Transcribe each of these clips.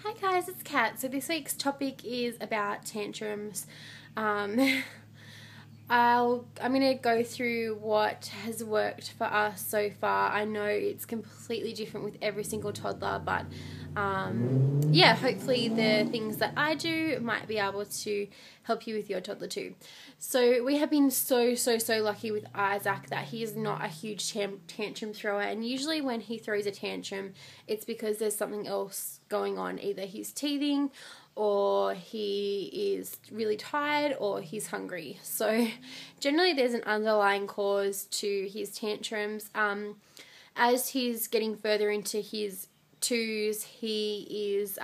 Hi guys, it's Kat. So this week's topic is about tantrums. I'm going to go through what has worked for us so far. I know it's completely different with every single toddler, but yeah, hopefully the things that I do might be able to help you with your toddler too. So we have been so lucky with Isaac that he is not a huge tantrum thrower, and usually when he throws a tantrum, it's because there's something else going on. Either he's teething, or he is really tired, or he's hungry. So generally there's an underlying cause to his tantrums. As he's getting further into his twos, he is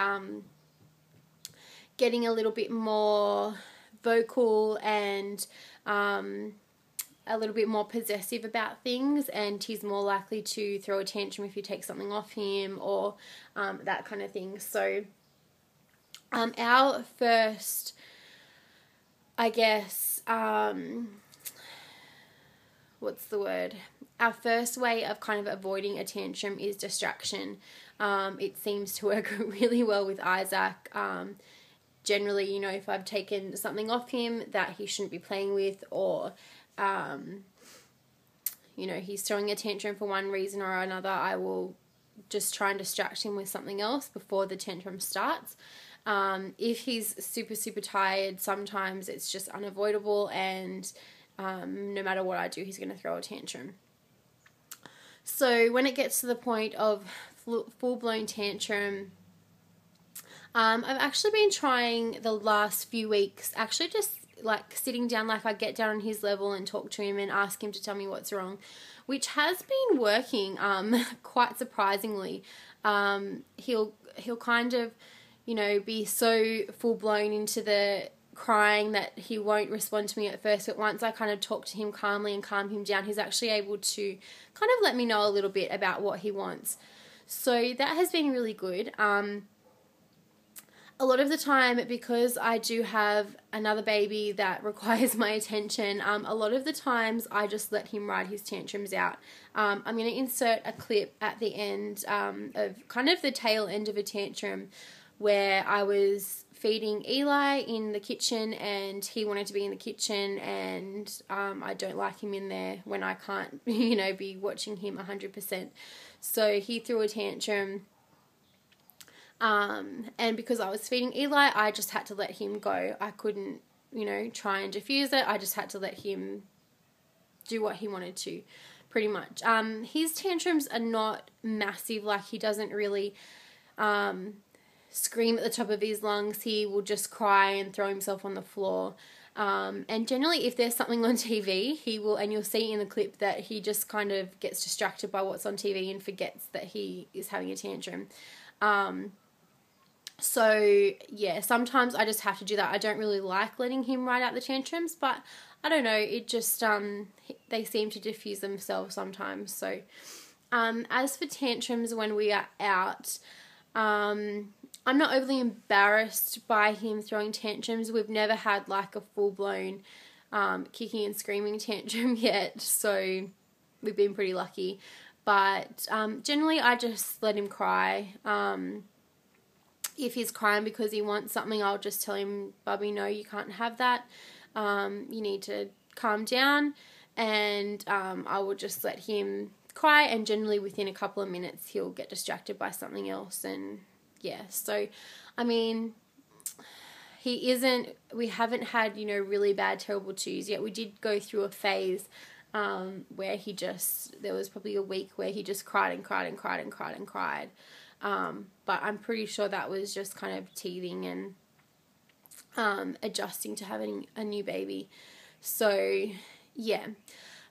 getting a little bit more vocal and a little bit more possessive about things, and he's more likely to throw a tantrum if you take something off him or that kind of thing. So our first, I guess, what's the word? Our first way of kind of avoiding a tantrum is distraction. It seems to work really well with Isaac. Generally, you know, if I've taken something off him that he shouldn't be playing with, or, you know, he's throwing a tantrum for one reason or another, I will just try and distract him with something else before the tantrum starts. If he's super tired, sometimes it's just unavoidable, and no matter what I do, he's going to throw a tantrum. So when it gets to the point of full-blown tantrum, I've actually been trying the last few weeks, actually just like sitting down, like I get down on his level and talk to him and ask him to tell me what's wrong, which has been working quite surprisingly. He'll kind of, you know, be so full-blown into the crying that he won't respond to me at first, but once I kind of talk to him calmly and calm him down, he's actually able to kind of let me know a little bit about what he wants. So that has been really good. A lot of the time, because I do have another baby that requires my attention, a lot of the times I just let him ride his tantrums out. I'm going to insert a clip at the end of kind of the tail end of a tantrum where I was feeding Eli in the kitchen and he wanted to be in the kitchen, and I don't like him in there when I can't, you know, be watching him 100%. So he threw a tantrum. And because I was feeding Eli, I just had to let him go. I couldn't, you know, try and diffuse it. I just had to let him do what he wanted to, pretty much. His tantrums are not massive. Like, he doesn't really scream at the top of his lungs. He will just cry and throw himself on the floor. And generally, if there's something on TV, he will, and you'll see in the clip that he just kind of gets distracted by what's on TV and forgets that he is having a tantrum. So, yeah, sometimes I just have to do that. I don't really like letting him ride out the tantrums, but I don't know, it just, they seem to diffuse themselves sometimes. So, as for tantrums when we are out, I'm not overly embarrassed by him throwing tantrums. We've never had like a full-blown kicking and screaming tantrum yet, so we've been pretty lucky. But generally I just let him cry. If he's crying because he wants something, I'll just tell him, Bubby, no, you can't have that. You need to calm down, and I will just let him cry, and generally within a couple of minutes he'll get distracted by something else. And yeah, so I mean, we haven't had, you know, really bad terrible twos yet. We did go through a phase where there was probably a week where he just cried and cried and cried and cried and cried. But I'm pretty sure that was just kind of teething and adjusting to having a new baby. So, yeah.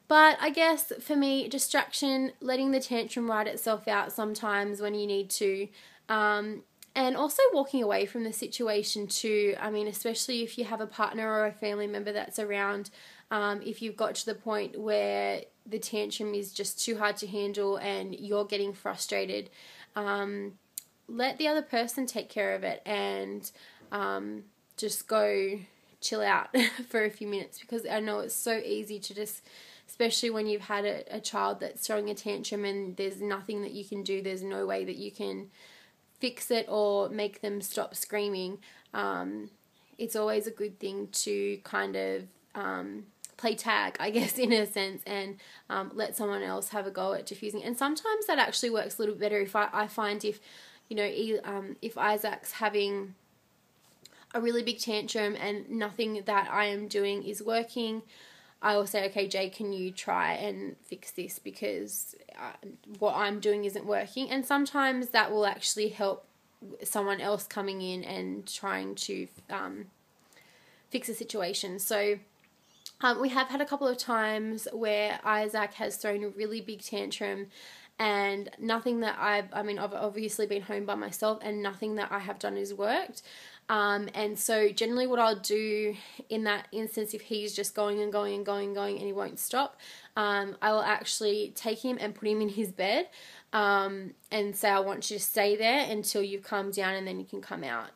But I guess for me, distraction, letting the tantrum ride itself out sometimes when you need to, and also walking away from the situation too. I mean, especially if you have a partner or a family member that's around, if you've got to the point where the tantrum is just too hard to handle and you're getting frustrated, let the other person take care of it and just go chill out for a few minutes, because I know it's so easy to just, especially when you've had a child that's throwing a tantrum and there's nothing that you can do, there's no way that you can fix it or make them stop screaming, it's always a good thing to kind of play tag, I guess, in a sense, and let someone else have a go at diffusing. And sometimes that actually works a little bit better. If I find if, you know, if Isaac's having a really big tantrum and nothing that I am doing is working, I will say, okay, Jay, can you try and fix this, because what I'm doing isn't working. And sometimes that will actually help someone else coming in and trying to fix the situation. So we have had a couple of times where Isaac has thrown a really big tantrum, and nothing that I've obviously been home by myself, and nothing that I have done has worked. And so generally what I'll do in that instance, if he's just going and going and going and going and he won't stop, I will actually take him and put him in his bed, and say, I want you to stay there until you calm down and then you can come out.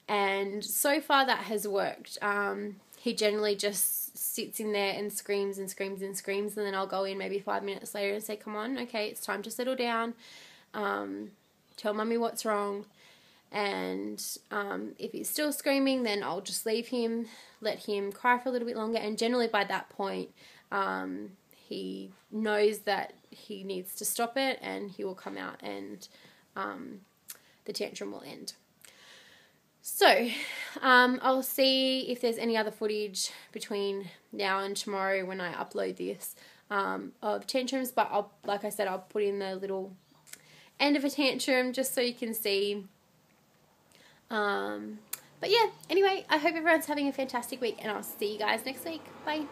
And so far that has worked. He generally just sits in there and screams and screams and screams, and then I'll go in maybe 5 minutes later and say, come on, okay, it's time to settle down. Tell Mummy what's wrong. And if he's still screaming, then I'll just leave him, let him cry for a little bit longer. And generally by that point, he knows that he needs to stop it, and he will come out, and the tantrum will end. So, I'll see if there's any other footage between now and tomorrow when I upload this of tantrums, but like I said, I'll put in the little end of a tantrum just so you can see. But yeah, anyway, I hope everyone's having a fantastic week, and I'll see you guys next week. Bye.